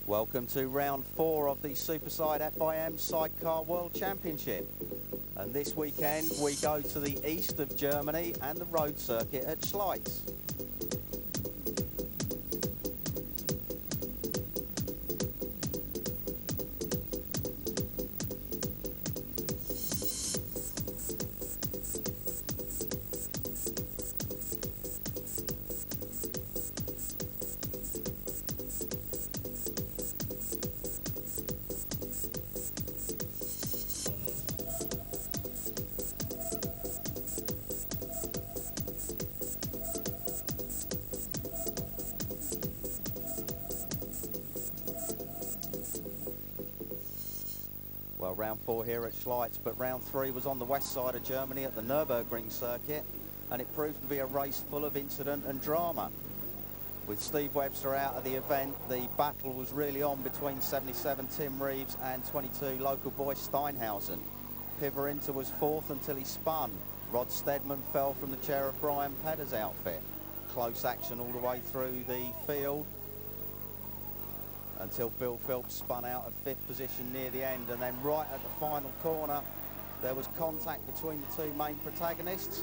Welcome to round 4 of the Superside FIM Sidecar World Championship. And this weekend we go to the east of Germany and the road circuit at Schleiz. Well, round 4 here at Schleiz, but round 3 was on the west side of Germany at the Nürburgring circuit, and it proved to be a race full of incident and drama. With Steve Webster out of the event, the battle was really on between 77 Tim Reeves and 22 local boy Steinhausen. Piverinter was 4th until he spun. Rod Stedman fell from the chair of Brian Pedder's outfit. Close action all the way through the field, until Bill Phillips spun out of 5th position near the end, and then right at the final corner there was contact between the two main protagonists,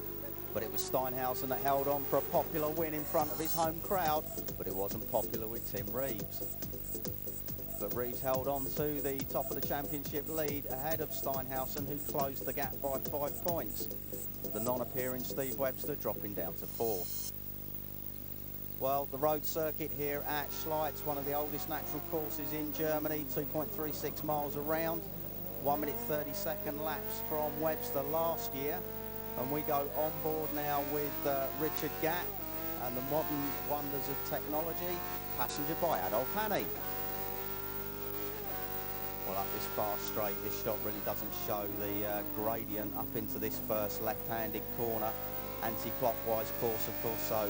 but it was Steinhausen that held on for a popular win in front of his home crowd, but it wasn't popular with Tim Reeves. But Reeves held on to the top of the championship lead ahead of Steinhausen, who closed the gap by 5 points, the non-appearing Steve Webster dropping down to 4th. Well, the road circuit here at Schleiz, one of the oldest natural courses in Germany, 2.36 miles around, 1 minute 30-second laps from Webster last year. And we go on board now with Richard Gatt and the modern wonders of technology, passenger by Adolf Hanni. Well, up this fast straight, this shot really doesn't show the gradient up into this first left-handed corner. Anti-clockwise course, of course, so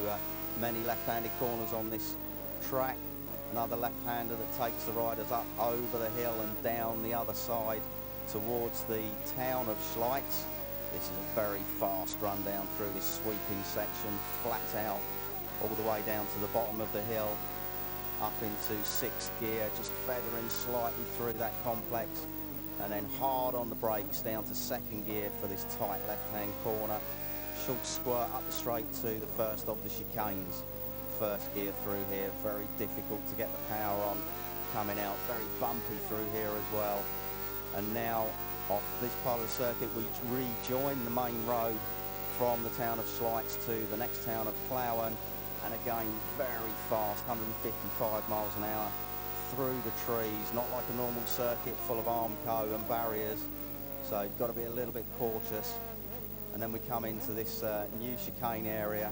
many left-handed corners on this track. Another left-hander that takes the riders up over the hill and down the other side towards the town of Schleiz. This is a very fast run down through this sweeping section, flat out all the way down to the bottom of the hill, up into 6th gear, just feathering slightly through that complex, and then hard on the brakes down to 2nd gear for this tight left-hand corner. Short squirt up the straight to the first of the chicanes. 1st gear through here, very difficult to get the power on. Coming out very bumpy through here as well. And now off this part of the circuit we rejoin the main road from the town of Schleiz to the next town of Plauen, and again very fast, 155 miles an hour through the trees, not like a normal circuit full of Armco and barriers, so you've got to be a little bit cautious. And then we come into this new chicane area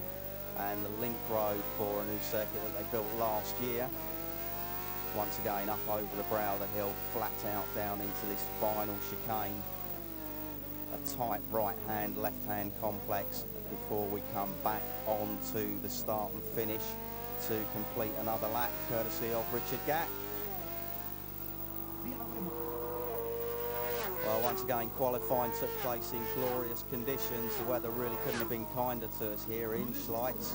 and the link road for a new circuit that they built last year. Once again up over the brow of the hill, flat out down into this final chicane. A tight right-hand, left-hand complex before we come back on to the start and finish to complete another lap, courtesy of Richard Gatt. Well, once again, qualifying took place in glorious conditions. The weather really couldn't have been kinder to us here in Schleiz.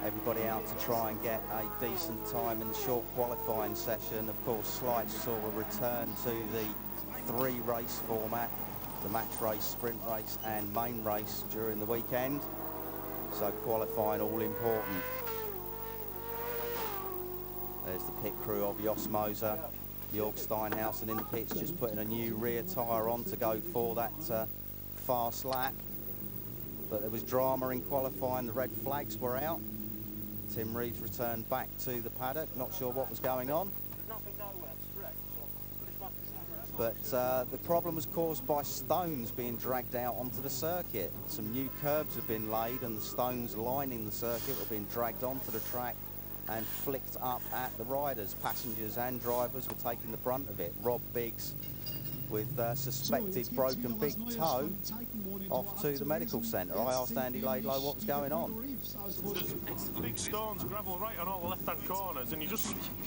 Everybody out to try and get a decent time in the short qualifying session. Of course, Schleiz saw a return to the 3-race format, the match race, sprint race and main race during the weekend. So qualifying all important. There's the pit crew of Jos Moser. Jörg Steinhausen in the pits, just putting a new rear tyre on to go for that fast lap. But there was drama in qualifying, the red flags were out. Tim Reeves returned back to the paddock, not sure what was going on. But the problem was caused by stones being dragged out onto the circuit. Some new curbs have been laid and the stones lining the circuit were being dragged onto the track and flicked up at the riders. Passengers and drivers were taking the brunt of it. Rob Biggs, with suspected broken big toe, off to the medical centre. I asked Andy Laidlow what was going on. There's big stones, gravel right on all the left-hand corners, and they're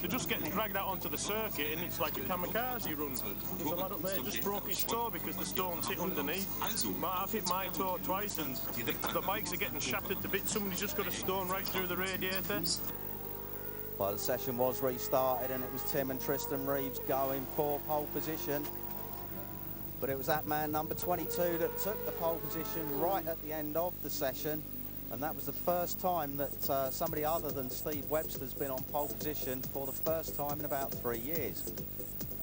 just getting dragged out onto the circuit, and it's like a kamikaze run. There's a lad up there just broke his toe because the stones hit underneath. I've hit my toe twice, and the bikes are getting shattered to bits. Somebody's just got a stone right through the radiator. Well, the session was restarted, and it was Tim and Tristan Reeves going for pole position. But it was that man, number 22, that took the pole position right at the end of the session. And that was the first time that somebody other than Steve Webster's been on pole position for the first time in about 3 years.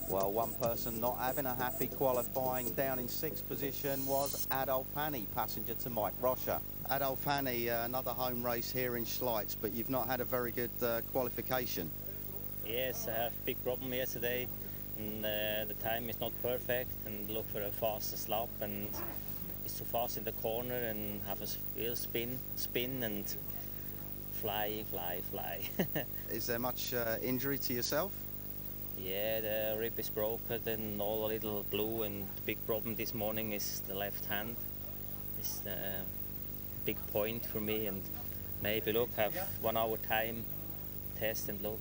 Well, one person not having a happy qualifying down in 6th position was Adolf Hanny, passenger to Mike Rocha. Adolf Hanny, another home race here in Schleiz, but you've not had a very good qualification. Yes, I have a big problem yesterday, and the time is not perfect, and look for a fastest lap, and it's too fast in the corner, and have a wheel spin, and fly. Is there much injury to yourself? Yeah, the rib is broken and all a little blue, and the big problem this morning is the left hand. It's the big point for me, and maybe look, have 1 hour time, test and look.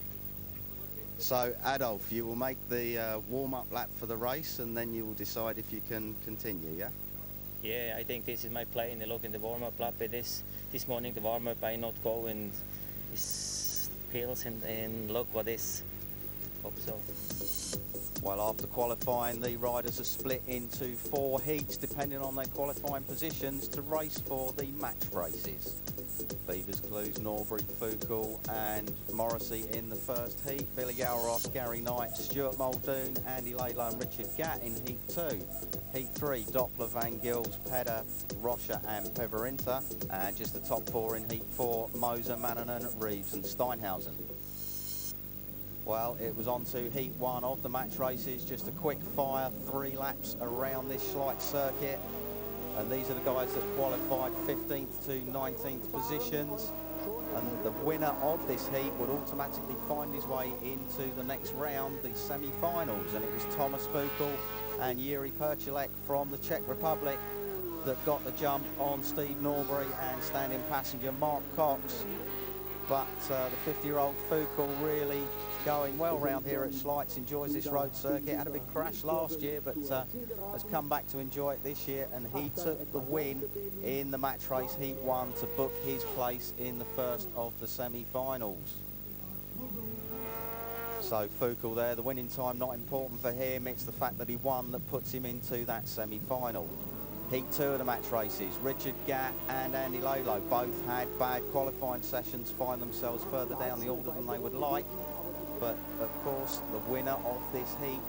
So Adolf, you will make the warm-up lap for the race, and then you will decide if you can continue, yeah? Yeah, I think this is my plan. Look in the warm-up lap. This morning the warm-up I not go, and it's pills, and look what is. Hope so. Well, after qualifying, the riders are split into 4 heats depending on their qualifying positions to race for the match races. Beavers, Clues, Norbury, Fuchal and Morrissey in the first heat. Billy Galros, Gary Knight, Stuart Muldoon, Andy Laidlow and Richard Gatt in heat 2. Heat 3, Doppler, Van Gils, Pedder, Rocha and Peverinter. And just the top 4 in heat 4, Moser, Mannanen, Reeves and Steinhausen. Well, it was on to heat 1 of the match races. Just a quick fire, 3 laps around this Schleiz circuit. And these are the guys that qualified 15th to 19th positions. And the winner of this heat would automatically find his way into the next round, the semi-finals. And it was Thomas Fuchal and Yuri Perchilek from the Czech Republic that got the jump on Steve Norbury and standing passenger Mark Cox. But the 50-year-old Fuchal really going well round here at Schleiz, enjoys this road circuit, had a big crash last year, but has come back to enjoy it this year, and he took the win in the match race heat 1 to book his place in the first of the semi-finals. So Fuchal there, the winning time not important for him, it's the fact that he won that puts him into that semi-final. Heat 2 of the match races, Richard Gatt and Andy Laidlow both had bad qualifying sessions, find themselves further down the order than they would like. But of course, the winner of this heat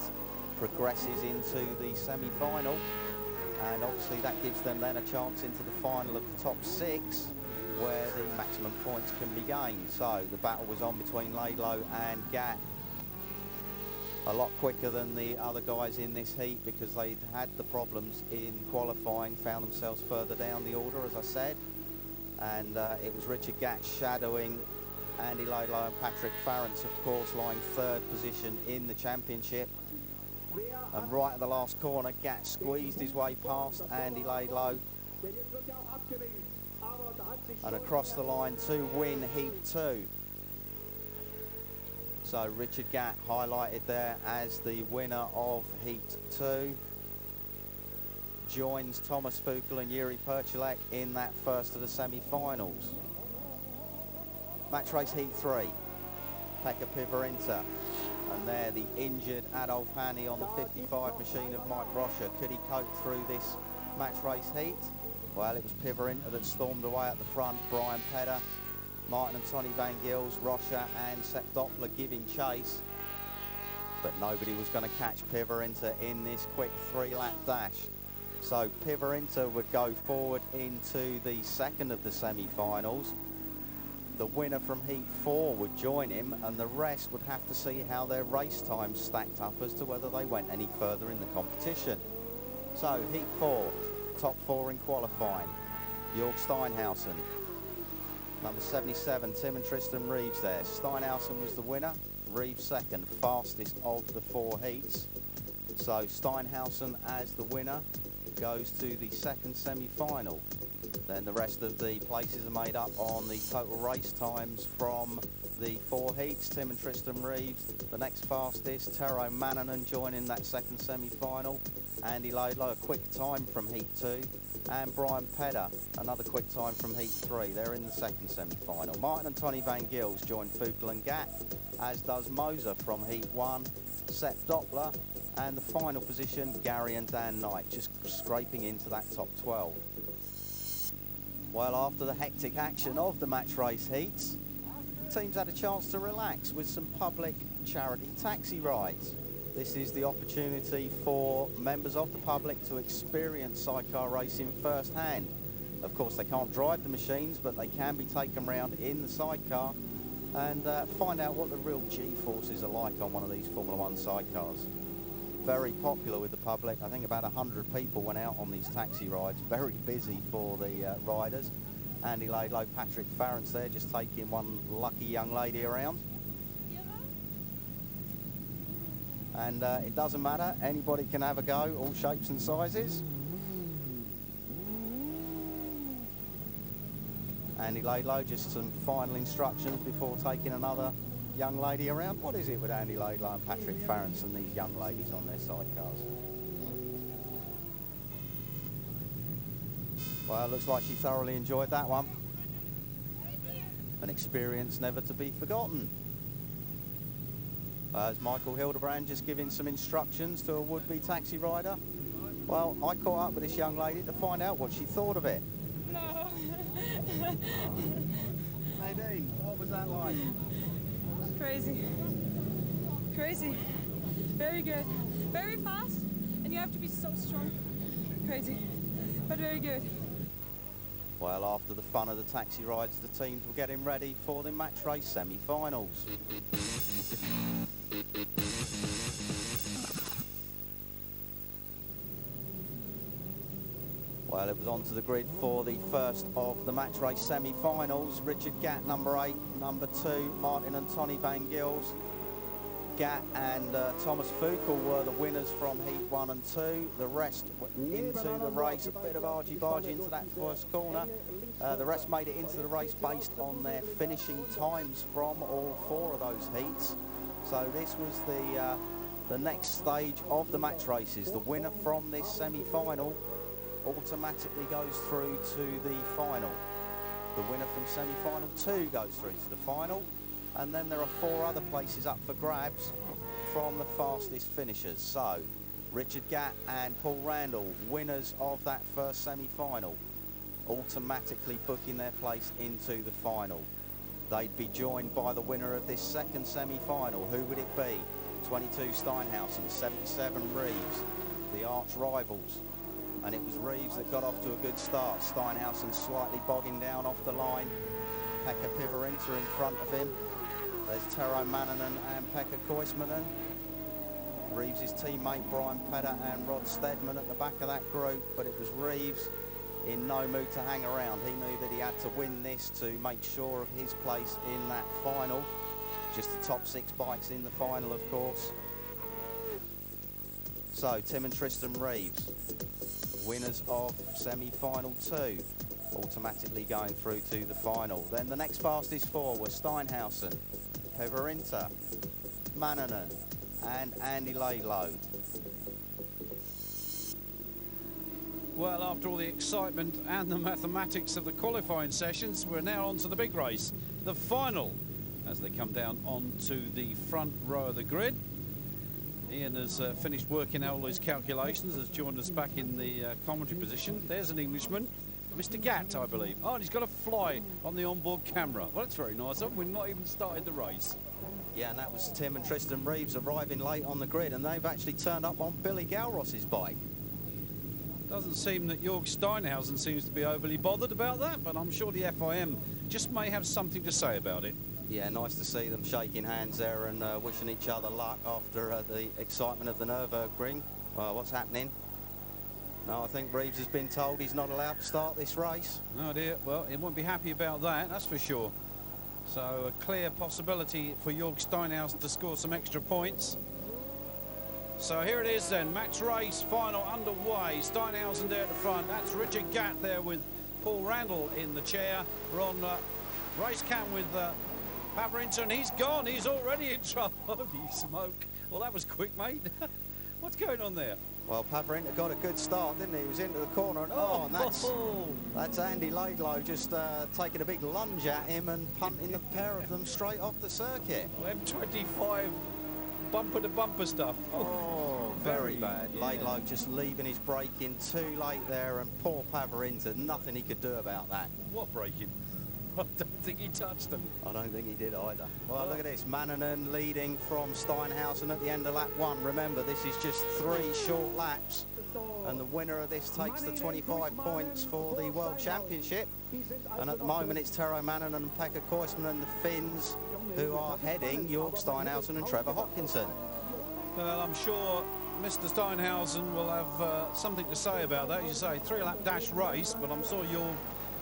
progresses into the semi-final, and obviously that gives them then a chance into the final of the top 6, where the maximum points can be gained. So the battle was on between Laidlow and Gatt. A lot quicker than the other guys in this heat because they'd had the problems in qualifying, found themselves further down the order, as I said. And it was Richard Gatt shadowing Andy Laidlow and Patrick Farrance, of course, lying 3rd position in the championship. And right at the last corner, Gatt squeezed his way past Andy Laidlow and across the line to win heat 2. So Richard Gatt highlighted there as the winner of heat 2. Joins Thomas Fuchal and Yuri Perchilek in that first of the semi-finals. Match race heat 3, Pekka Piverinta, and there the injured Adolf Hanny on the 55 machine of Mike Rocha. Could he cope through this match race heat? Well, it was Piverinta that stormed away at the front, Brian Pedder, Martin and Tony Van Gils, Rocha and Sepp Doppler giving chase. But nobody was going to catch Piverinta in this quick 3-lap dash. So Piverinta would go forward into the second of the semi-finals. The winner from heat 4 would join him, and the rest would have to see how their race times stacked up as to whether they went any further in the competition. So heat 4, top 4 in qualifying. Jörg Steinhausen, Number 77, Tim and Tristan Reeves there. Steinhausen was the winner, Reeves second, fastest of the 4 heats. So Steinhausen as the winner goes to the second semi-final. Then the rest of the places are made up on the total race times from the 4 heats. Tim and Tristan Reeves, the next fastest. Tero Mannanen joining that second semi-final. Andy Laidlow, a quick time from heat 2. And Brian Pedder, another quick time from heat 3. They're in the second semi-final. Martin and Tony Van Gils join Vogel and Gatt, as does Moser from heat 1. Sepp Doppler, and the final position, Gary and Dan Knight, just scraping into that top 12. Well, after the hectic action of the match race heats, teams had a chance to relax with some public charity taxi rides. This is the opportunity for members of the public to experience sidecar racing firsthand. Of course, they can't drive the machines, but they can be taken around in the sidecar and find out what the real G-forces are like on one of these Formula One sidecars. Very popular with the public. I think about 100 people went out on these taxi rides. Very busy for the riders. Andy Laidlow, Patrick Farrance there, just taking one lucky young lady around. And it doesn't matter, anybody can have a go, all shapes and sizes. Andy Laidlow, just some final instructions before taking another young lady around. What is it with Andy Laidlow and Patrick Farrance and these young ladies on their sidecars? Well, it looks like she thoroughly enjoyed that one. An experience never to be forgotten. As Michael Hildebrand just giving some instructions to a would-be taxi rider. Well, I caught up with this young lady to find out what she thought of it. No. Nadine, what was that like? Crazy. Crazy. Very good. Very fast, and you have to be so strong. Crazy, but very good. Well, after the fun of the taxi rides, the teams were getting ready for the match race semi-finals. Well, it was onto the grid for the first of the match race semi-finals. Richard Gatt, number 8, number 2, Martin and Tony Van Gils. Gatt and Thomas Vogel were the winners from heat 1 and 2. The rest went into the race, a bit of argy-bargy into that first corner. The rest made it into the race based on their finishing times from all 4 of those heats. So this was the next stage of the match races. The winner from this semi-final automatically goes through to the final. The winner from semi-final 2 goes through to the final, and then there are 4 other places up for grabs from the fastest finishers. So Richard Gatt and Paul Randall, winners of that first semi-final, automatically booking their place into the final. They'd be joined by the winner of this second semi-final. Who would it be? 22 Steinhausen, 77 Reeves, the arch rivals. And it was Reeves that got off to a good start. Steinhausen slightly bogging down off the line. Pekka Pivarinta in front of him. There's Tero Mannanen and Pekka Koismanen. Reeves' teammate Brian Pedder and Rod Stedman at the back of that group, but it was Reeves in no mood to hang around. He knew that he had to win this to make sure of his place in that final. Just the top 6 bikes in the final, of course. So Tim and Tristan Reeves, winners of semi-final 2, automatically going through to the final. Then the next fastest 4 were Steinhausen, Pivarinta, Mannanen and Andy Laidlow. Well, after all the excitement and the mathematics of the qualifying sessions, we're now on to the big race, the final, as they come down onto the front row of the grid. Ian has finished working out all his calculations, has joined us back in the commentary position. There's an Englishman, Mr. Gatt, I believe. Oh, and he's got a fly on the onboard camera. Well, that's very nice. We've not even started the race. Yeah, and that was Tim and Tristan Reeves arriving late on the grid, and they've actually turned up on Billy Galross's bike. Doesn't seem that Jörg Steinhausen seems to be overly bothered about that, but I'm sure the FIM just may have something to say about it. Yeah, nice to see them shaking hands there and wishing each other luck after the excitement of the Nürburgring. Well, what's happening? No, I think Reeves has been told he's not allowed to start this race. Oh dear, well, he won't be happy about that, that's for sure. So a clear possibility for Jörg Steinhaus to score some extra points. So here it is then, match race final underway. Steinhausen there at the front. That's Richard Gatt there with Paul Randall in the chair. We're on race cam with Paverinton. He's gone, he's already in trouble. Holy smoke. Well, that was quick, mate. What's going on there? Well, Paverinton got a good start, didn't he? He was into the corner, and that's Andy Laidlow just taking a big lunge at him and punting the pair of them straight off the circuit. Well, M25 bumper-to-bumper stuff. Oh, very bad. Yeah. Laidlow just leaving his braking too late there, and poor Paverinton, nothing he could do about that. What braking? I don't think he touched them. I don't think he did either. Well, look at this. Mannanen leading from Steinhausen at the end of lap 1. Remember, this is just 3 short laps, and the winner of this takes the 25 points for the World Championship. And at the moment, it's Tero Mannanen and Pekka Koisman and the Finns who are heading Jörg Steinhausen and Trevor Hopkinson. Well, I'm sure Mr. Steinhausen will have something to say about that. As you say, 3-lap dash race, but I'm sure Jörg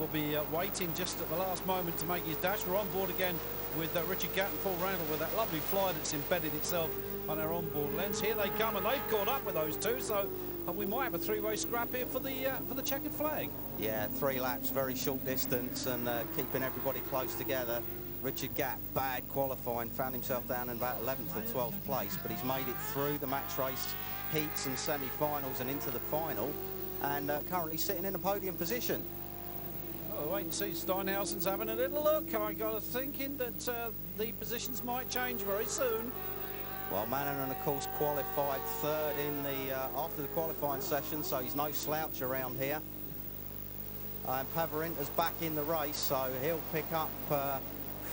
will be waiting just at the last moment to make his dash. We're on board again with Richard Gatt and Paul Randall with that lovely fly that's embedded itself on our onboard lens. Here they come, and they've caught up with those two, so we might have a 3-way scrap here for the checkered flag. Yeah, 3 laps, very short distance, and keeping everybody close together. Richard Gatt, bad qualifying, found himself down in about 11th or 12th place, but he's made it through the match race heats and semi-finals and into the final, and currently sitting in a podium position. Oh, wait and see. Steinhausen's having a little look. I got a thinking that the positions might change very soon. Well, Mannanen, of course, qualified 3rd in the after the qualifying session, so he's no slouch around here. And Paverinton's back in the race, so he'll pick up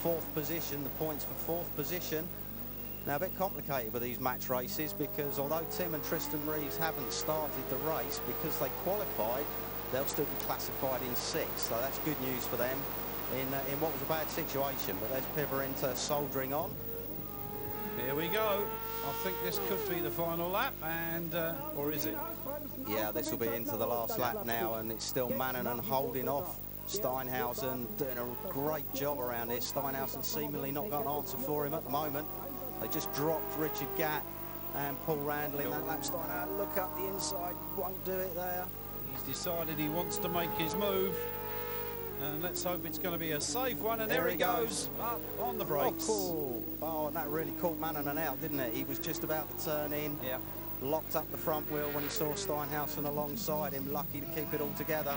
4th position, the points for 4th position. Now, a bit complicated with these match races, because although Tim and Tristan Reeves haven't started the race, because they qualified, they'll still be classified in 6th, so that's good news for them in what was a bad situation. But there's Paverinton soldiering on. Here we go. I think this could be the final lap, and or is it? Yeah, this will be into the last lap now, and it's still Mannanen holding off Steinhausen, doing a great job around here. Steinhausen seemingly not got an answer for him at the moment. They just dropped Richard Gatt and Paul Randall in that lap. Steinhausen, look up the inside, won't do it there. He's decided he wants to make his move, and let's hope it's going to be a safe one. And there he goes up on the brakes. Oh, and that really caught Mannanen out, didn't it? He was just about to turn in. Yeah. Locked up the front wheel when he saw Steinhausen alongside him, lucky to keep it all together.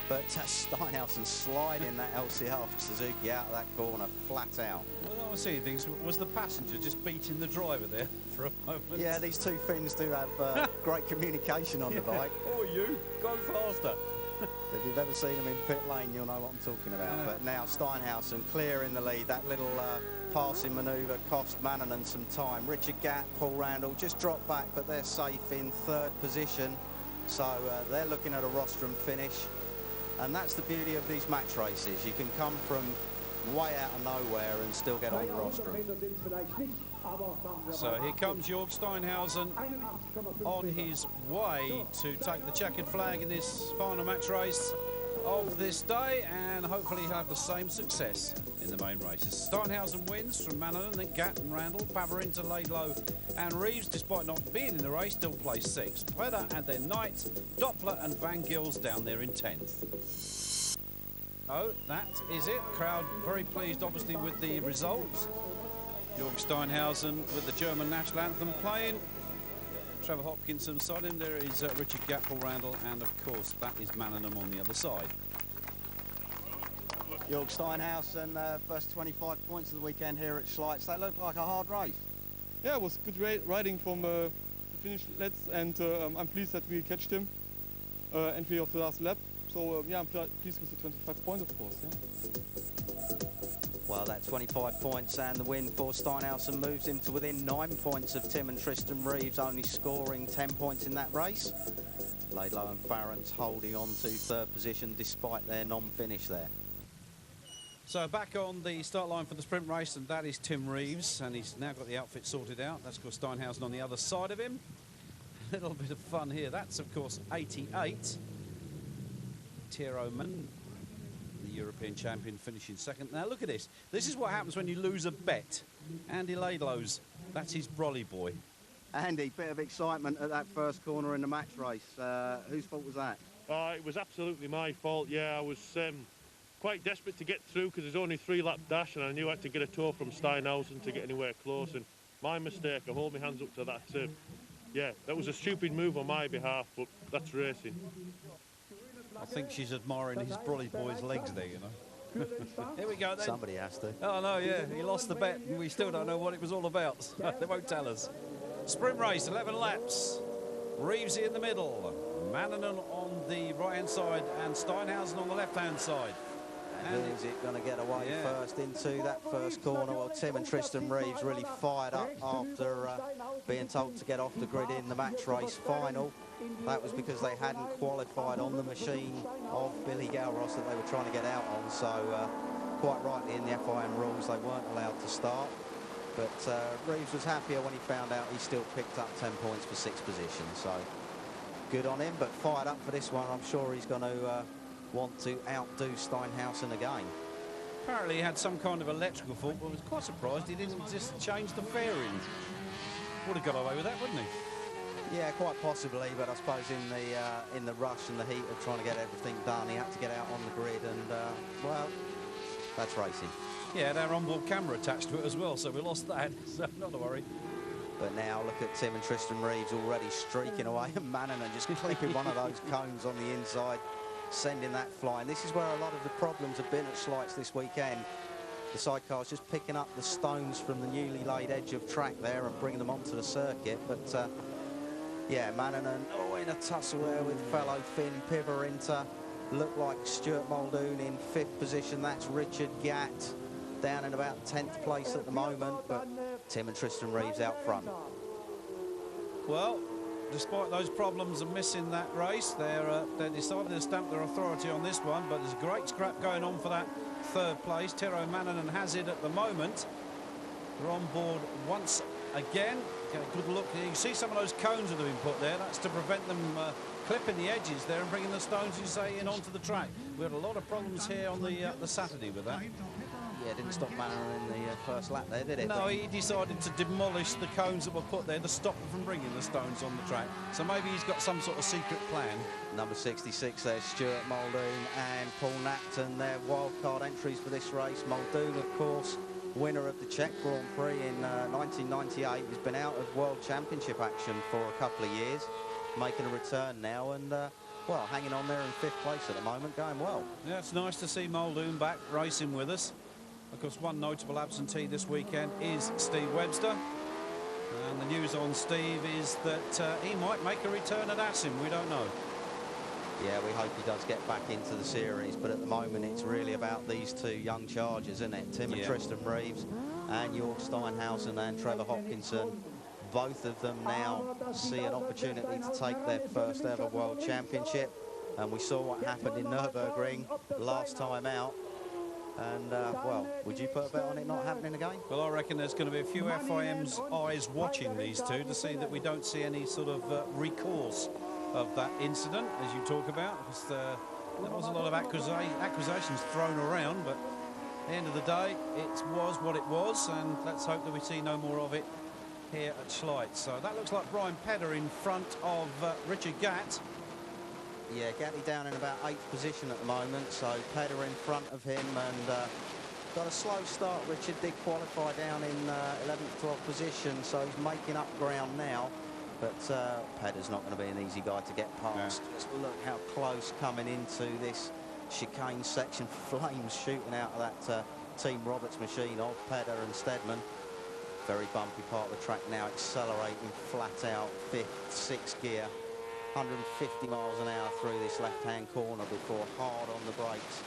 But Steinhausen sliding that LCR Suzuki out of that corner, flat out. Well, I was seeing things. Was the passenger just beating the driver there for a moment? Yeah, these two Finns do have great communication on the bike. Oh, you, go faster. If you've ever seen them in pit lane, you'll know what I'm talking about. But now Steinhausen clear in the lead. That little passing manoeuvre cost Mannanen some time. Richard Gatt, Paul Randall just dropped back, but they're safe in 3rd position. So they're looking at a rostrum finish. And that's the beauty of these match races. You can come from way out of nowhere and still get on the rostrum. So here comes Jörg Steinhausen on his way to take the checkered flag in this final match race of this day, and hopefully he'll have the same success in the main races. Steinhausen wins from Mannanen, then Gatt and Randall, Paverinton, Laidlow and Reeves, despite not being in the race, still placed 6th. Pleda and then Knight, Doppler and Van Gils down there in 10th. Oh, that is it. Crowd very pleased, obviously, with the results. Jörg Steinhausen with the German national anthem playing. Trevor Hopkinson beside him. There is Richard Gatt, Paul Randall, and of course that is Mannanen on the other side. Jörg Steinhausen, first 25 points of the weekend here at Schleiz. That looked like a hard race. Yeah, it was good riding from the finish let's, and I'm pleased that we catched him entry of the last lap. So yeah, I'm pleased with the 25 points, of course. Yeah. Well, that 25 points and the win for Steinhausen moves him to within 9 points of Tim and Tristan Reeves, only scoring 10 points in that race. Laidlow and Farrance holding on to 3rd position despite their non-finish there. So back on the start line for the sprint race, and that is Tim Reeves, and he's now got the outfit sorted out. That's got Steinhausen on the other side of him. little bit of fun here. That's, of course, 88. Tiro Man, the European champion, finishing second. Now, look at this. This is what happens when you lose a bet. Andy Laidlow's, that's his brolly boy. Andy, bit of excitement at that first corner in the match race. Whose fault was that? It was absolutely my fault, yeah. I was quite desperate to get through because there's only 3-lap dash, and I knew I had to get a tow from Steinhausen to get anywhere close, and my mistake. I hold my hands up to that. Yeah, that was a stupid move on my behalf, but that's racing. I think she's admiring his brolly boy's legs there, you know. Here we go then. Somebody has to. Oh, no, yeah, he lost the bet, and we still don't know what it was all about. They won't tell us. Sprint race, 11 laps. Reevesy in the middle. Mannanen on the right-hand side and Steinhausen on the left-hand side. And who's it going to get away first into that first corner? Well, Tim and Tristan Reeves really fired up after being told to get off the grid in the match race final. That was because they hadn't qualified on the machine of Billy Galros that they were trying to get out on. So quite rightly in the FIM rules, they weren't allowed to start. But Reeves was happier when he found out he still picked up 10 points for 6th position. So good on him, but fired up for this one. I'm sure he's going to want to outdo Steinhausen again. Apparently he had some kind of electrical fault, but I was quite surprised he didn't just change the fairing. Would have got away with that, wouldn't he? Yeah, quite possibly, but I suppose in the rush and the heat of trying to get everything done, he had to get out on the grid, and well, that's racing. Yeah, and our onboard camera attached to it as well, so we lost that, so not to worry. But now look at Tim and Tristan Reeves already streaking away, and Mannanen just clipping one of those cones on the inside, sending that flying. This is where a lot of the problems have been at Schleiz this weekend. The sidecars just picking up the stones from the newly laid edge of track there and bringing them onto the circuit. But yeah, Mannanen in a tussle there with fellow Finn Pivarinta. Looked like Stuart Muldoon in 5th position. That's Richard Gatt down in about 10th place at the moment, but Tim and Tristan Reeves out front. Well, despite those problems of missing that race, they decided to stamp their authority on this one, but there's a great scrap going on for that 3rd place. Tiro Mannanen has it at the moment. They're on board once again. Get a good look. You can see some of those cones that have been put there. That's to prevent them clipping the edges there and bringing the stones, you say, in onto the track. We had a lot of problems here on the Saturday with that. Yeah, didn't stop Mannanen in the first lap there, did it? No, he decided to demolish the cones that were put there to stop them from bringing the stones on the track. So maybe he's got some sort of secret plan. Number 66 there, Stuart Muldoon and Paul Napton, their wildcard entries for this race. Muldoon, of course, winner of the Czech Grand Prix in 1998. He's been out of World Championship action for a couple of years, making a return now, and well, hanging on there in 5th place at the moment, going well. Yeah, it's nice to see Muldoon back racing with us. Of course, one notable absentee this weekend is Steve Webster. And the news on Steve is that he might make a return at Assen. We don't know. Yeah, we hope he does get back into the series, but at the moment it's really about these two young chargers, isn't it? Tim and Tristan Reeves and Jörg Steinhausen and Trevor Hopkinson. Both of them now see an opportunity to take their first ever World Championship. And we saw what happened in Nürburgring last time out. And, well, would you put a bet on it not happening again? Well, I reckon there's going to be a few FIM's eyes watching these two to see that we don't see any sort of recourse of that incident, as you talk about, because there was a lot of accusations thrown around, but at the end of the day, it was what it was, and let's hope that we see no more of it here at Schleiz. So that looks like Brian Pedder in front of Richard Gatt. Yeah, Gatty down in about 8th position at the moment, so Pedder in front of him, and got a slow start. Richard did qualify down in 11th, 12th position, so he's making up ground now. But Pedder's not going to be an easy guy to get past. No. Just look how close coming into this chicane section. Flames shooting out of that Team Roberts machine of Pedder and Steadman. Very bumpy part of the track now, accelerating flat out, 5th, 6th gear. 150 miles an hour through this left-hand corner before hard on the brakes.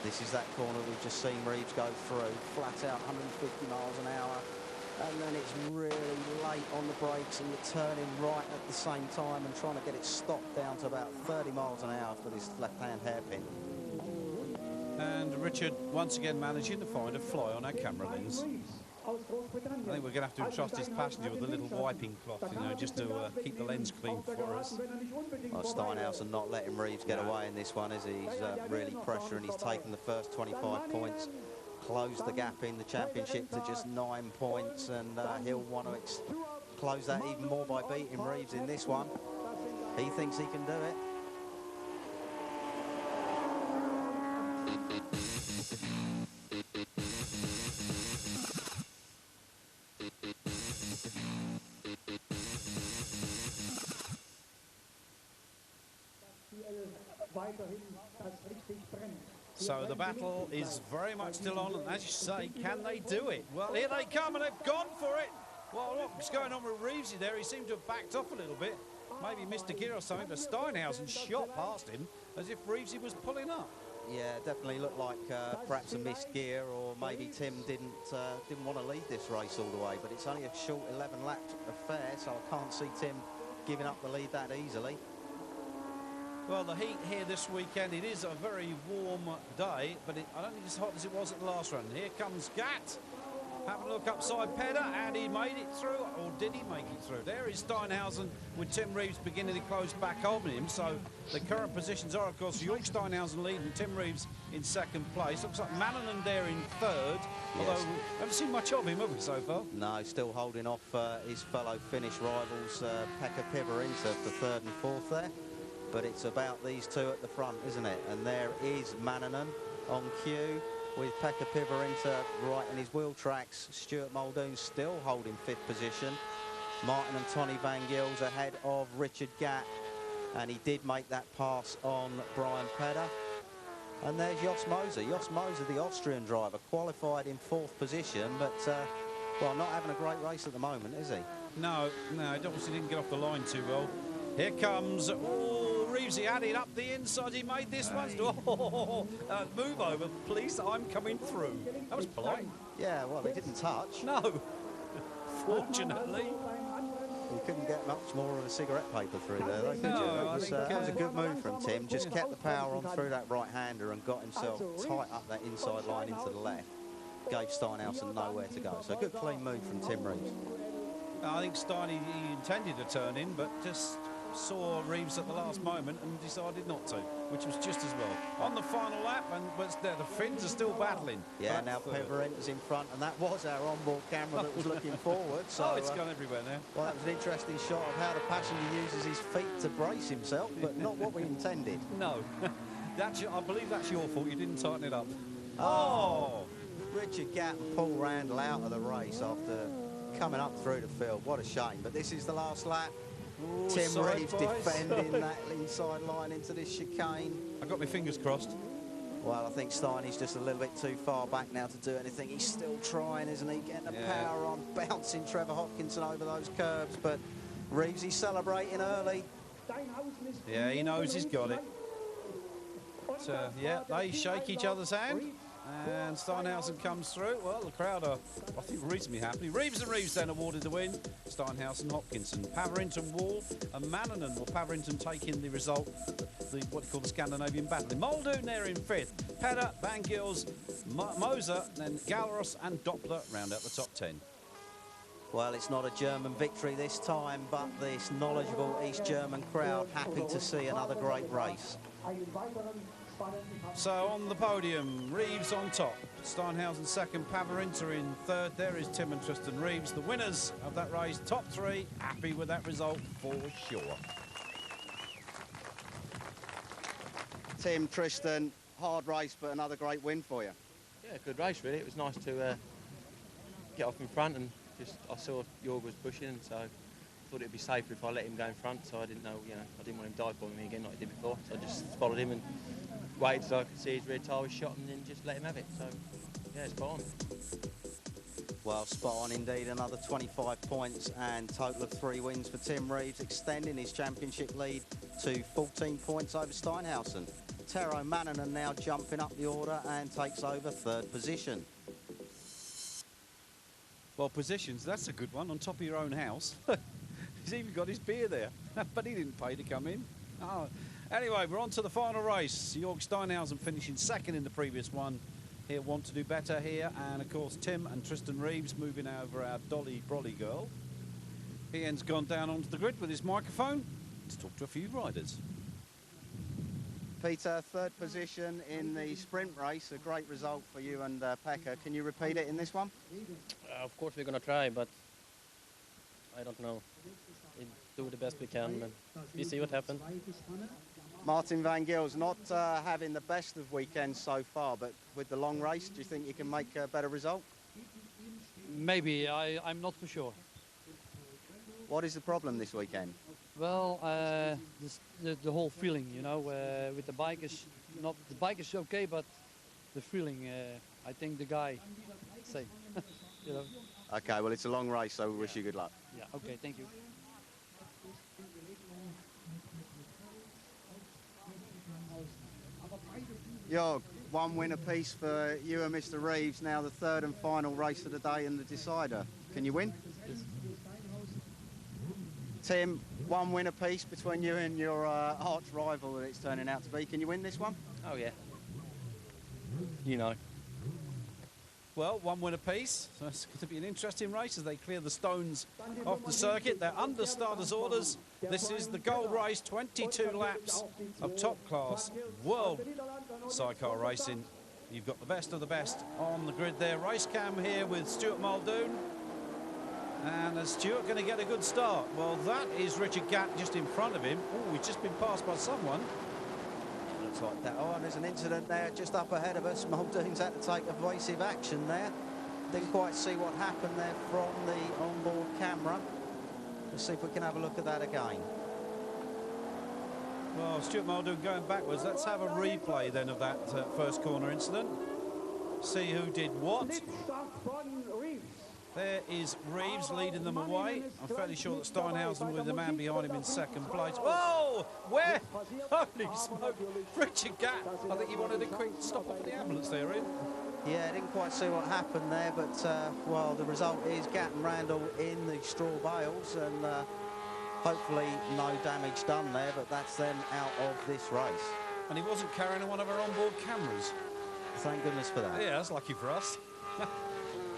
This is that corner we've just seen Reeves go through. Flat out, 150 miles an hour. And then it's really late on the brakes and you're turning right at the same time and trying to get it stopped down to about 30 miles an hour for this left-hand hairpin. And Richard once again managing to find a fly on our camera lens. I think we're going to have to entrust his passenger with a little wiping cloth, you know, just to keep the lens clean for us. Well, Steinhausen not letting Reeves get away in this one, is he? He's really pressuring. He's taken the first 25 points, closed the gap in the championship to just 9 points, and he'll want to close that even more by beating Reeves in this one. He thinks he can do it. So the battle is very much still on, and as you say, can they do it? Well, here they come, and they've gone for it. Well, what's going on with Reevesy there? He seemed to have backed off a little bit. Maybe missed a gear or something, but Steinhausen shot past him as if Reevesy was pulling up. Yeah, definitely looked like perhaps a missed gear, or maybe Tim didn't want to lead this race all the way. But it's only a short 11-lap affair, so I can't see Tim giving up the lead that easily. Well, the heat here this weekend, it is a very warm day, but I don't think it's as hot as it was at the last run. Here comes Gatt, having a look upside Pedder, and he made it through, or did he make it through? There is Steinhausen with Tim Reeves beginning to close back on him. So the current positions are, of course, Jörg Steinhausen leading, Tim Reeves in second place. Looks like Mannanen there in third, although we haven't seen much of him, have we, so far? No, still holding off his fellow Finnish rivals, Pekka Pivarinta, for third and fourth there. But it's about these two at the front, isn't it? And there is Mannanen on cue with Pekka Pivarinta right in his wheel tracks. Stuart Muldoon still holding fifth position. Martin and Tony Van Gils ahead of Richard Gatt. And he did make that pass on Brian Pedder. And there's Jos Moser. Jos Moser, the Austrian driver, qualified in fourth position, but, well, not having a great race at the moment, is he? No, he obviously didn't get off the line too well. Here comes, Reevesy added up the inside. He made this one. Move over, please. I'm coming through. That was polite. Yeah, well, they didn't touch. No, fortunately. You couldn't get much more of a cigarette paper through there, though, could you? That was a good move from Tim. Just kept the power on through that right-hander and got himself tight up that inside line into the left. Gave Steinhausen nowhere to go. So a good clean move from Tim Reeves. I think Stein, he intended to turn in, but just saw Reeves at the last moment and decided not to, which was just as well. On the final lap, and the Finns are still battling. Yeah, now Pivarinta's in front, and that was our onboard camera that was looking forward. So it's gone everywhere now. Well, that was an interesting shot of how the passenger uses his feet to brace himself, but not what we intended. No, I believe that's your fault. You didn't tighten it up. Oh! Richard Gatt and Paul Randall out of the race after coming up through the field. What a shame. But this is the last lap. Ooh, Tim Reeves defending that inside line into this chicane. I got my fingers crossed. Well, I think Steiny's just a little bit too far back now to do anything. He's still trying, isn't he? Getting the power on, bouncing Trevor Hopkinson over those curbs. But Reeves, he's celebrating early. Yeah, he knows he's got it. So, yeah, they shake each other's hand. And Steinhausen comes through. Well, the crowd are, I think, reasonably happy. Reeves and Reeves then awarded the win. Steinhausen, Hopkinson, Pavarinton, Wall, and Mannanen. Well, Pavarinton taking the result, what you call the Scandinavian battle. Muldoon there in fifth. Pedder, Van Gils, Moser, then Galros and Doppler round out the top 10. Well, it's not a German victory this time, but this knowledgeable East German crowd happy to see another great race. So on the podium, Reeves on top, Steinhausen second, Pavarinta in third. There is Tim and Tristan Reeves, the winners of that race. Top three, happy with that result for sure. Tim, Tristan, hard race, but another great win for you. Yeah, good race really. It was nice to get off in front, and I saw Jörg was pushing, so I thought it'd be safer if I let him go in front. So I didn't know, I didn't want him dive bombing me again like he did before. So I just followed him and waited so I could see his rear tyre was shot, and then just let him have it. So yeah, it's spot on. Well, spot on indeed. Another 25 points and total of 3 wins for Tim Reeves, extending his championship lead to 14 points over Steinhausen. Tero Mannanen now jumping up the order and takes over third position. Well, positions, that's a good one, on top of your own house. He's even got his beer there, but he didn't pay to come in. Oh. Anyway, we're on to the final race. Jörg Steinhausen finishing second in the previous one. He'll want to do better here. And, of course, Tim and Tristan Reeves moving over our Dolly Brolly girl. Ian's gone down onto the grid with his microphone to talk to a few riders. Peter, third position in the sprint race, a great result for you and Pekka. Can you repeat it in this one? Of course we're going to try, but I don't know. We do the best we can, and we see what happens. Martin Van Gil's not having the best of weekends so far, but with the long race, do you think you can make a better result? Maybe, I'm not for sure. What is the problem this weekend? Well, the whole feeling, you know, with the bike is not, the bike is okay, but the feeling, I think the guy, say, you know. Okay, well, it's a long race, so we wish you good luck. Yeah, okay, thank you. Jorg, one win apiece for you and Mr. Reeves, now the third and final race of the day and the decider. Can you win? Yes. Tim, one win apiece between you and your arch rival that it's turning out to be. Can you win this one? Oh yeah. You know. Well, one win apiece. So it's going to be an interesting race as they clear the stones off the circuit. They're under starters' orders. This is the gold race, 22 laps of top-class world sidecar racing. You've got the best of the best on the grid there. Race cam here with Stuart Muldoon. And is Stuart going to get a good start? Well, that is Richard Gatt just in front of him. Oh, he's just been passed by someone. Looks like that. Oh, and there's an incident there just up ahead of us. Muldoon's had to take evasive action there. Didn't quite see what happened there from the onboard camera. Let's see if we can have a look at that again. Well, Stuart Muldoon going backwards. Let's have a replay then of that first corner incident. See who did what. There is Reeves leading them away. I'm fairly sure that Steinhausen with the man behind him in second place. Whoa! Where? Holy smoke! Richard Gatt. I think he wanted a quick stop off the ambulance there, Ian. Yeah, I didn't quite see what happened there, but, well, the result is Gatt and Randall in the straw bales, and hopefully no damage done there, but that's them out of this race. And he wasn't carrying one of our onboard cameras. Thank goodness for that. Yeah, that's lucky for us.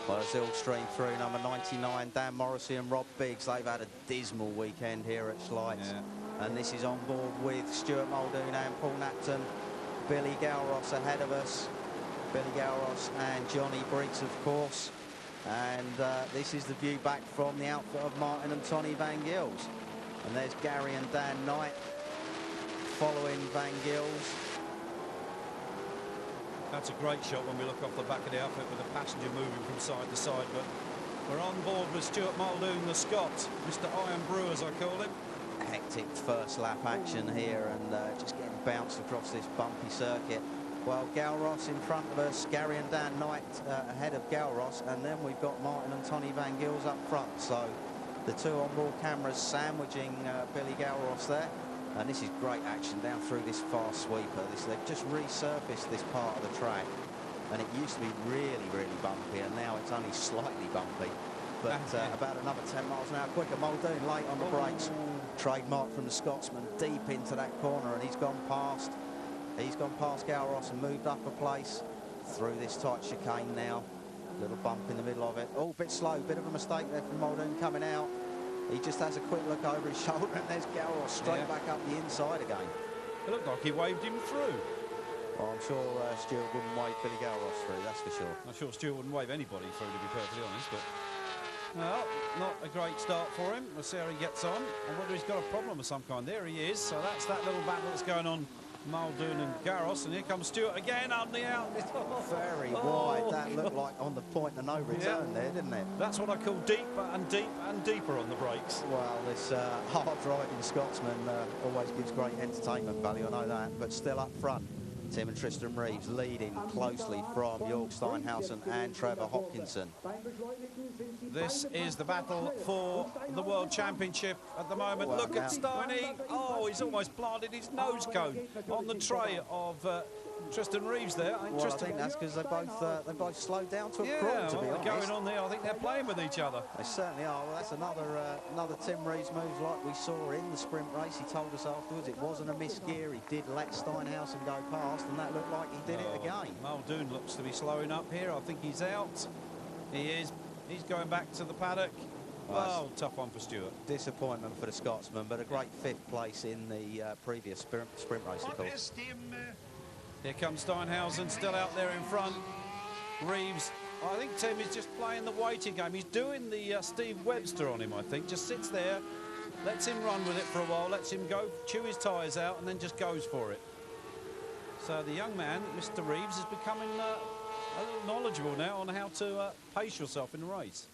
Well, it's all streamed through. Number 99, Dan Morrissey and Rob Biggs. They've had a dismal weekend here at Schleiz. Yeah. And this is on board with Stuart Muldoon and Paul Napton. Billy Gowross ahead of us. Billy Gowross and Johnny Briggs, of course. And this is the view back from the outfit of Martin and Tony Van Gils. And there's Gary and Dan Knight following Van Gils. That's a great shot when we look off the back of the outfit with the passenger moving from side to side. But we're on board with Stuart Muldoon, the Scot, Mr. Iron Brew, as I call him. Hectic first lap action here, and just getting bounced across this bumpy circuit. Well, Gowross in front of us, Gary and Dan Knight ahead of Gowross, and then we've got Martin and Tony Van Gils up front. So the two onboard cameras sandwiching Billy Gowross there. And this is great action down through this fast sweeper. They've just resurfaced this part of the track, and it used to be really, really bumpy, and now it's only slightly bumpy. But about another 10 miles an hour quicker. Muldoon late on the brakes. Trademark from the Scotsman deep into that corner, and he's gone past Gowross and moved up a place through this tight chicane now. Little bump in the middle of it. Oh, a bit slow, bit of a mistake there from Muldoon coming out. He just has a quick look over his shoulder, and there's Gowross straight back up the inside again. It looked like he waved him through. Well, I'm sure Stuart wouldn't wave Billy Gowross through, that's for sure. I'm sure Stuart wouldn't wave anybody through, to be perfectly honest, but... Well, not a great start for him. We'll see how he gets on, and whether he's got a problem of some kind. There he is, so that's that little battle that's going on, Muldoon and Gowross, and here comes Stuart again on the out. Very wide. That looked like on the point of no return there, didn't it? That's what I call deeper and deeper on the brakes. Well, this hard-driving Scotsman always gives great entertainment value, I know that, but still up front. Tim and Tristan Reeves leading closely from Jorg Steinhausen and Trevor Hopkinson. This is the battle for the World Championship at the moment. Look at Steiny. Oh, he's almost planted his nose cone on the tray of Tristan Reeves there. Well, I think that's because they both slowed down to a crawl, to be honest. Going on there, I think they're playing with each other. They certainly are. Well, that's another Tim Reeves move like we saw in the sprint race. He told us afterwards it wasn't a misgear. He did let Steinhausen go past, and that looked like he did it again. Muldoon looks to be slowing up here. I think he's out. He is. He's going back to the paddock. Oh, tough one for Stewart. Disappointment for the Scotsman, but a great 5th place in the previous sprint race, of course. Here comes Steinhausen, still out there in front. Reeves, I think Tim is just playing the waiting game. He's doing the Steve Webster on him, I think. Just sits there, lets him run with it for a while, lets him go, chew his tyres out, and then just goes for it. So the young man, Mr. Reeves, is becoming a little knowledgeable now on how to pace yourself in the race.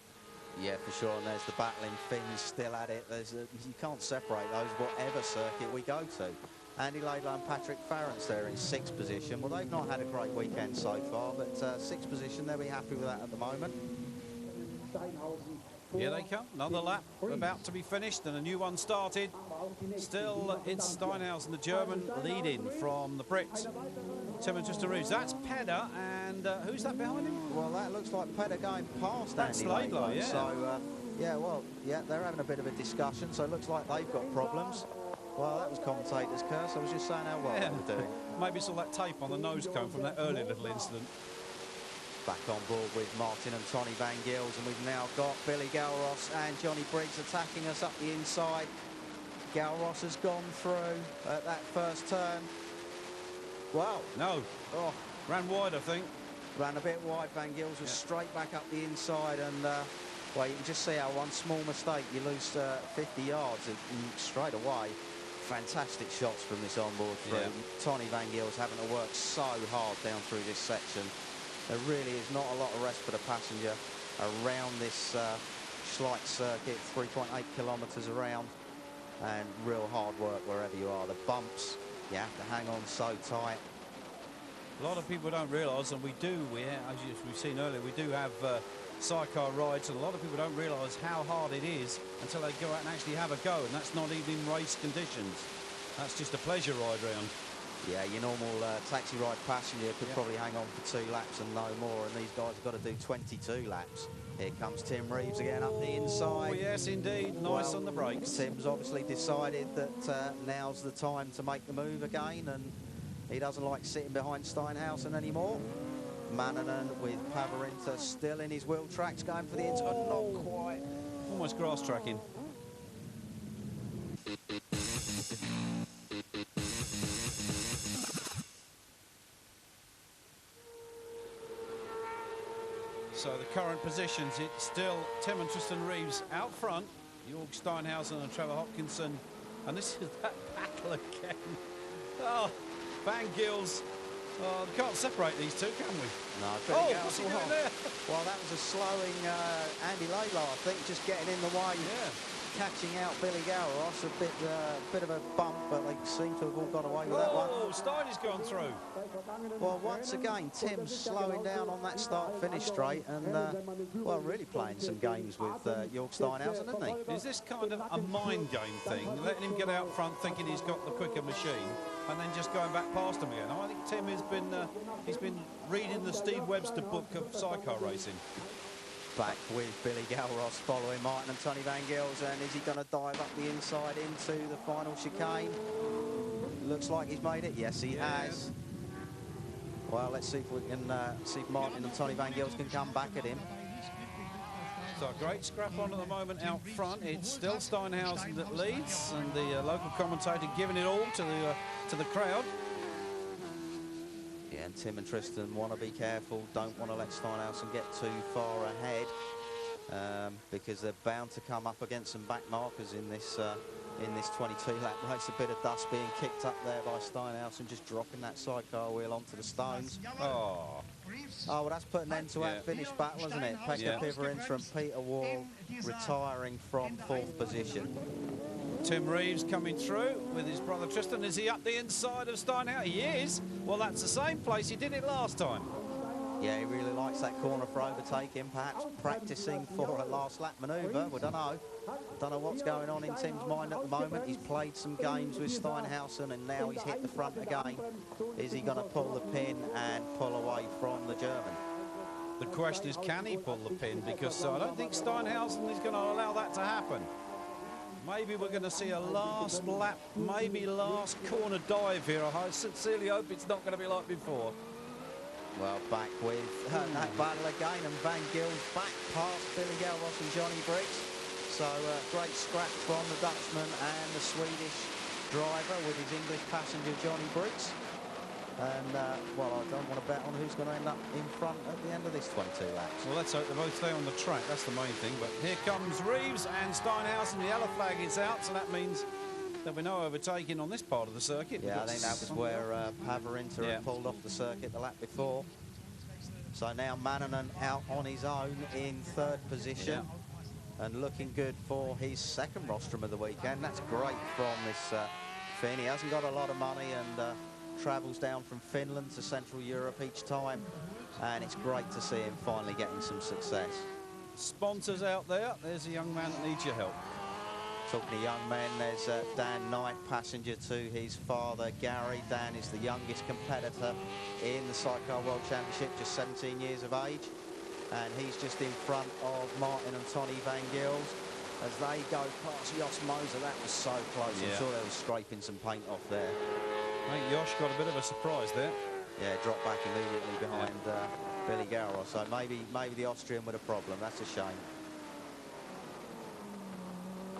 Yeah, for sure, and there's the battling Finns still at it. You can't separate those, whatever circuit we go to. Andy Laidlaw and Patrick Farrance there in 6th position. Well, they've not had a great weekend so far, but 6th position, they'll be happy with that at the moment. Here they come, another lap about to be finished and a new one started. Still, it's Steinhausen, the German, leading from the Brits. Tim and Tristan Reeves, that's Pedder, and who's that behind him? Well, that looks like Pedder going past Andy Laidlaw. Yeah. So, yeah, they're having a bit of a discussion, so it looks like they've got problems. Well, that was commentator's curse. I was just saying how well they were doing. Maybe it's all that tape on the nose cone from that earlier little incident. Back on board with Martin and Tony Van Gils, and we've now got Billy Galros and Johnny Briggs attacking us up the inside. Galros has gone through at that first turn. Wow. No. Oh. Ran wide, I think. Ran a bit wide. Van Gils was straight back up the inside, and well, you can just see how one small mistake, you lose 50 yards straight away. Fantastic shots from this onboard crew. Yeah. Tony Van Gils having to work so hard down through this section. There really is not a lot of rest for the passenger around this Schleiz circuit, 3.8 kilometres around, and real hard work wherever you are. The bumps, you have to hang on so tight. A lot of people don't realise, and as we've seen earlier, we do have sidecar rides, and a lot of people don't realise how hard it is until they go out and actually have a go, and that's not even in race conditions. That's just a pleasure ride round. Yeah, your normal taxi ride passenger could probably hang on for 2 laps and no more, and these guys have got to do 22 laps. Here comes Tim Reeves again up the inside. Oh, yes, indeed. Nice on the brakes. Tim's obviously decided that now's the time to make the move again, and he doesn't like sitting behind Steinhausen anymore. Mannanen with Pavarinta still in his wheel tracks, going for the inside. Not quite. Almost grass tracking. So the current positions, it's still Tim and Tristan Reeves out front, Jorg Steinhausen and Trevor Hopkinson, and this is that battle again. Oh, Van Gils. Oh, we can't separate these two, can we? No, what's he doing there? Well, that was a slowing Andy Laidlaw, I think, just getting in the way. Yeah. Catching out Billy Galros, a bit of a bump, but they seem to have all got away with that one. Oh, Steiny's gone through. Well, once again, Tim's slowing down on that start-finish straight, and well, really playing some games with Jorg Steinhausen, isn't he? Is this kind of a mind game thing, letting him get out front, thinking he's got the quicker machine, and then just going back past him again? I think Tim has been reading the Steve Webster book of sidecar racing. Back with Billy Galros following Martin and Tony Van Gils, and is he going to dive up the inside into the final chicane? Looks like he's made it. Yes, he has. Well, let's see if we can see if Martin and Tony Van Gils can come back at him. So a great scrap on at the moment out front. It's still Steinhausen that leads, and the local commentator giving it all to the crowd. Yeah, and Tim and Tristan want to be careful, don't want to let Steinhausen get too far ahead, because they're bound to come up against some back markers in this 22-lap race. A bit of dust being kicked up there by Steinhausen, just dropping that sidecar wheel onto the stones. Oh, well, that's put an end to that finish battle, isn't it? Pekka Piverinta and Peter Wall retiring from 4th position. Tim Reeves coming through with his brother Tristan. Is he up the inside of Steinhausen? He is. Well, that's the same place he did it last time. Yeah, he really likes that corner for overtaking, perhaps practicing for a last lap manoeuvre. We don't know. Don't know what's going on in Tim's mind at the moment. He's played some games with Steinhausen and now he's hit the front again. Is he going to pull the pin and pull away from the German? The question is, can he pull the pin? Because I don't think Steinhausen is going to allow that to happen. Maybe we're going to see a last lap, maybe last corner dive here. I sincerely hope it's not going to be like before. Well, back with that battle again, and Van Gils back past Billy Gelros and Johnny Briggs. So great scrap from the Dutchman and the Swedish driver with his English passenger Johnny Briggs. And, well, I don't want to bet on who's going to end up in front at the end of this 22 laps. Well, let's hope they both stay on the track. That's the main thing. But here comes Reeves and Steinhausen. The yellow flag is out, so that means there'll be no overtaking on this part of the circuit. Yeah, I think that was where Pavarinta had pulled off the circuit the lap before. So now Mannanen out on his own in third position. And looking good for his second rostrum of the weekend. That's great from this Finn. He hasn't got a lot of money and travels down from Finland to Central Europe each time. And it's great to see him finally getting some success. Sponsors out there. There's a young man that needs your help. Talking to young men, there's Dan Knight, passenger to his father, Gary. Dan is the youngest competitor in the Sidecar World Championship, just 17 years of age. And he's just in front of Martin and Tony Van Gils as they go past Jos Moser. That was so close. I'm sure they were scraping some paint off there. I think Josh got a bit of a surprise there. Yeah, dropped back immediately behind Billy Gelros. So maybe the Austrian with a problem. That's a shame.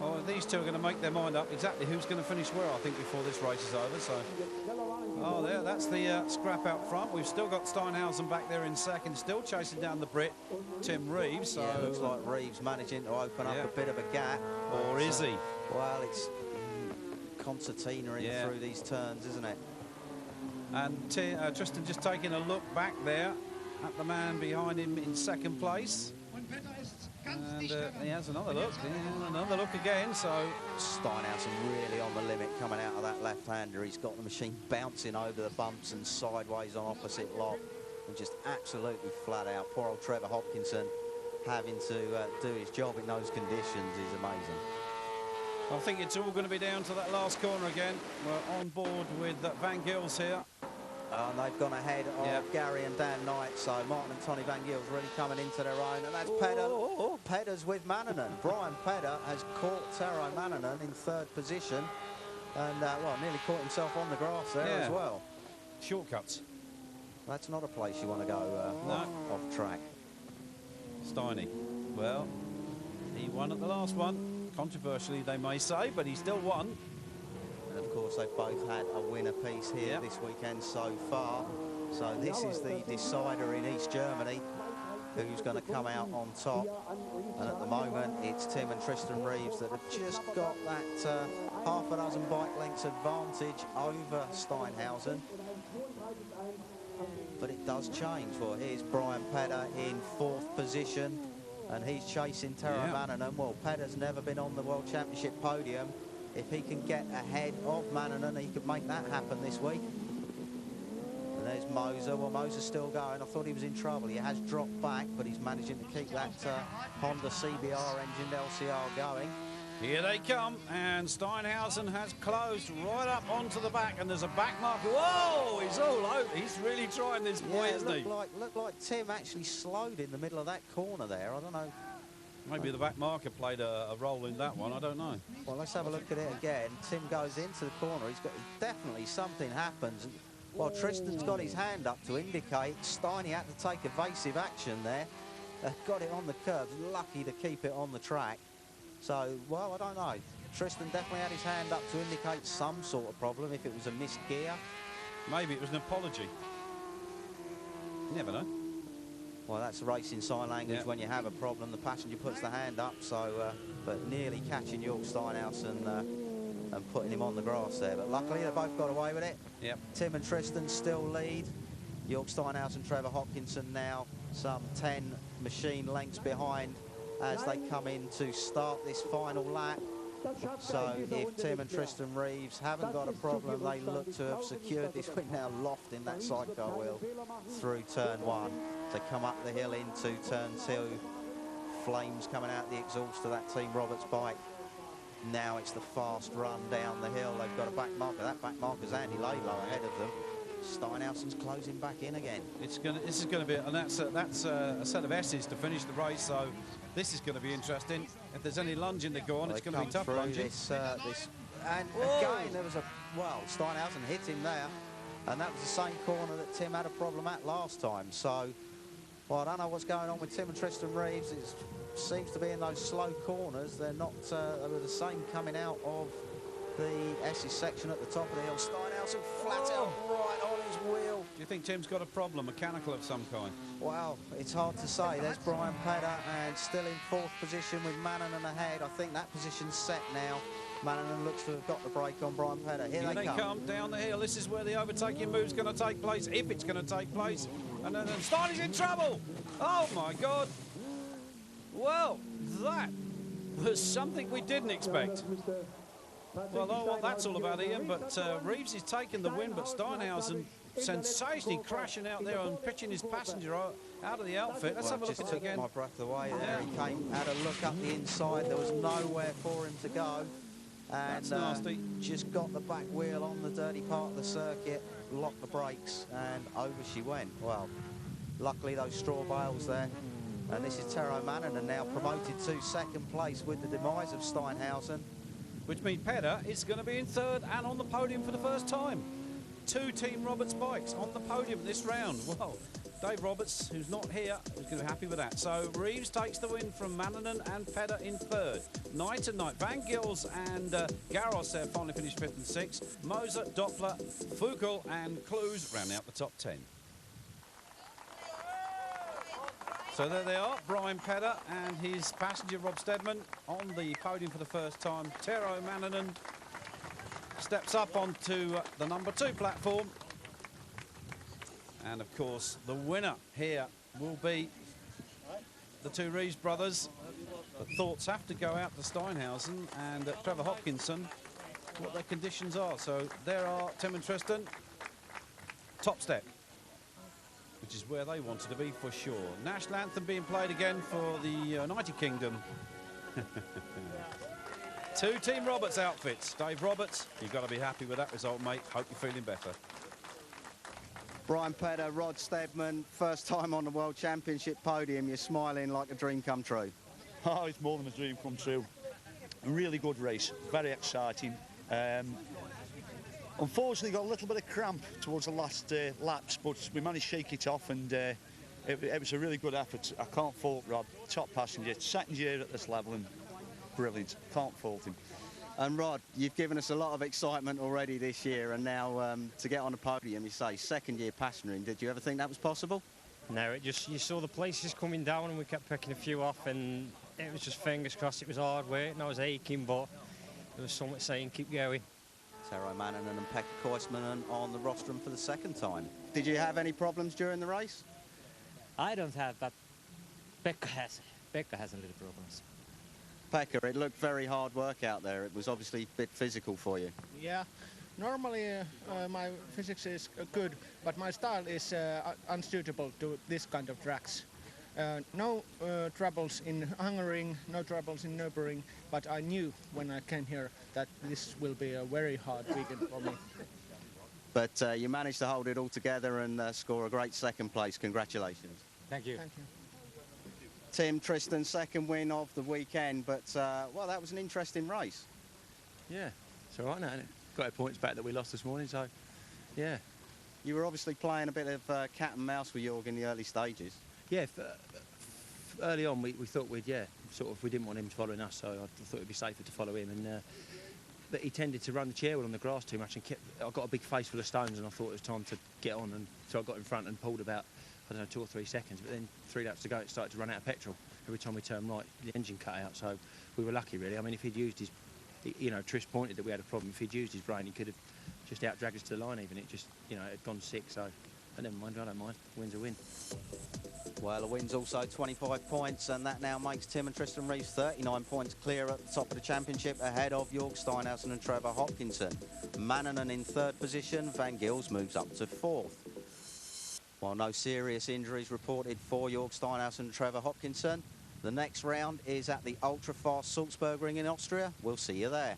Oh, these two are going to make their mind up exactly who's going to finish where, I think, before this race is over. So, oh, there, that's the scrap out front. We've still got Steinhausen back there in second, still chasing down the Brit, Tim Reeves. So yeah, looks like Reeves managing to open up a bit of a gap. Or is he? Well, it's concertina in through these turns, isn't it? And Tristan just taking a look back there at the man behind him in second place. And he has another look, another look again. So Steinhausen really on the limit coming out of that left-hander. He's got the machine bouncing over the bumps and sideways on opposite lock and just absolutely flat out. Poor old Trevor Hopkinson having to do his job in those conditions is amazing. I think it's all going to be down to that last corner again. We're on board with Van Gils here. And they've gone ahead of Gary and Dan Knight, so Martin and Tony Van Gils really coming into their own, and that's Pedder. Pedder's with Mannanen. Brian Pedder has caught Tero Mannanen in third position, and well, nearly caught himself on the grass there as well. Shortcuts. That's not a place you want to go off track. Steiny. Well, he won at the last one. Controversially, they may say, but he still won. And of course, they've both had a winner piece here this weekend so far. So this is the decider in East Germany, who's going to come out on top. And at the moment, it's Tim and Tristan Reeves that have just got that half a dozen bike lengths advantage over Steinhausen. But it does change. Well, here's Brian Pedder in fourth position, and he's chasing Tero Mannanen. Well, Pedder's never been on the World Championship podium. If he can get ahead of Mannanen, he could make that happen this week. And there's Moser. Well, Moser's still going. I thought he was in trouble. He has dropped back, but he's managing to keep that Honda CBR engined LCR going. Here they come, and Steinhausen has closed right up onto the back, and there's a back marker. Whoa, he's all out. He's really trying this boy, isn't he? Looked like Tim actually slowed in the middle of that corner there. I don't know. Maybe the back marker played a role in that one. I don't know. Well, let's have a look at it again. Tim goes into the corner. Definitely something happens. And, well, Tristan's got his hand up to indicate. Steiny had to take evasive action there. Got it on the curb. Lucky to keep it on the track. So, well, I don't know. Tristan definitely had his hand up to indicate some sort of problem if it was a missed gear. Maybe it was an apology. You never know. Well, that's racing sign language. When you have a problem, the passenger puts the hand up. So, but nearly catching Jörg Steinhausen and putting him on the grass there. But luckily, they both got away with it. Yep. Tim and Tristan still lead. Jörg Steinhausen, Trevor Hopkinson now some 10 machine lengths behind as they come in to start this final lap. So if Tim and Tristan Reeves haven't got a problem, they look to have secured this win now, lofting that sidecar wheel through turn 1 to come up the hill into turn 2. Flames coming out the exhaust of that Team Roberts bike. Now it's the fast run down the hill. They've got a back marker. That back marker's Andy Laidlow ahead of them. Steinhausen's closing back in again. This is going to be, and that's a set of S's to finish the race. So this is going to be interesting. If there's any lunge in the go on, it's going to be tough lunging. And again, there was Steinhausen hit him there, and that was the same corner that Tim had a problem at last time. So, well, I don't know what's going on with Tim and Tristan Reeves. It seems to be in those slow corners. They're not, they were the same coming out of the S's section at the top of the hill. Steinhausen flat out right on his wheel. Do you think Tim's got a problem, mechanical of some kind? Well, it's hard to say. There's Brian Pedder, and still in 4th position with Mannanen ahead. I think that position's set now. Mannanen looks to have got the break on Brian Pedder. Here they come down the hill. This is where the overtaking move's going to take place, if it's going to take place. And then Steiner's in trouble. Oh, my God. Well, that was something we didn't expect. Well, I know what that's all about, Ian, but Reeves is taking the win, but Steinhausen sensationally crashing out there and pitching his passenger out of the outfit. Let's have a look at it again. My breath away there. He came, had a look up the inside. There was nowhere for him to go. And that's nasty. Just got the back wheel on the dirty part of the circuit, locked the brakes, and over she went. Well, luckily those straw bales there. And this is Tero Mannanen now promoted to 2nd place with the demise of Steinhausen. Which means Pedder is going to be in 3rd and on the podium for the first time. 2 Team Roberts bikes on the podium this round. Well, Dave Roberts, who's not here, is going to be happy with that. So Reeves takes the win from Mannanen and Pedder in 3rd. Night and night. Van Gils and Garros there finally finished 5th and 6th. Moser, Doppler, Fuchel and Clues round out the top 10. So there they are, Brian Pedder and his passenger Rob Steadman on the podium for the first time. Tero Mannanen steps up onto the number 2 platform. And of course, the winner here will be the 2 Reeves brothers. The thoughts have to go out to Steinhausen and Trevor Hopkinson, what their conditions are. So there are Tim and Tristan, top step, which is where they wanted to be for sure. National anthem being played again for the United Kingdom. 2 Team Roberts outfits. Dave Roberts, you've got to be happy with that result, mate. Hope you're feeling better. Brian Pedder, Rod Steadman, first time on the World Championship podium. You're smiling like a dream come true. Oh, it's more than a dream come true. A really good race, very exciting. Unfortunately, got a little bit of cramp towards the last laps, but we managed to shake it off, and it was a really good effort. I can't fault Rod, top passenger, 2nd year at this level, and brilliant. Can't fault him. And Rod, you've given us a lot of excitement already this year, and now to get on the podium, you say 2nd year passengering. Did you ever think that was possible? No, you saw the places coming down, and we kept picking a few off, and it was just fingers crossed. It was hard work, and I was aching, but there was something saying keep going. Tero Mannanen and Pekka Koismanen on the rostrum for the 2nd time. Did you have any problems during the race? I don't have, but Pekka has a little problems. Pekka, it looked very hard work out there. It was obviously a bit physical for you. Yeah, normally my physics is good, but my style is unsuitable to this kind of tracks. No troubles in Hungary, no troubles in Nürburgring, but I knew when I came here that this will be a very hard weekend for me. But you managed to hold it all together and score a great 2nd place. Congratulations. Thank you. Thank you. Tim, Tristan, 2nd win of the weekend, but well, that was an interesting race. Yeah, it's all right now, isn't it? Got our points back that we lost this morning, so yeah. You were obviously playing a bit of cat and mouse with Jorg in the early stages. Yeah, early on we thought we didn't want him following us, so I thought it'd be safer to follow him. And but he tended to run the chair wheel on the grass too much, and I got a big face full of stones, and I thought it was time to get on, and so I got in front and pulled about, I don't know, 2 or 3 seconds. But then 3 laps to go, it started to run out of petrol. Every time we turned right, the engine cut out. So we were lucky, really. I mean, if he'd used his, you know, Trish pointed that we had a problem. If he'd used his brain, he could have just out-dragged us to the line. Even it just, you know, it had gone 6. So, but never mind. I don't mind. Win's a win. Well, a win's also 25 points, and that now makes Tim and Tristan Reeves 39 points clear at the top of the championship, ahead of York Steinhausen and Trevor Hopkinson. Mannanen in third position, Van Gils moves up to fourth. While no serious injuries reported for York Steinhausen and Trevor Hopkinson, the next round is at the ultra-fast Salzburg Ring in Austria. We'll see you there.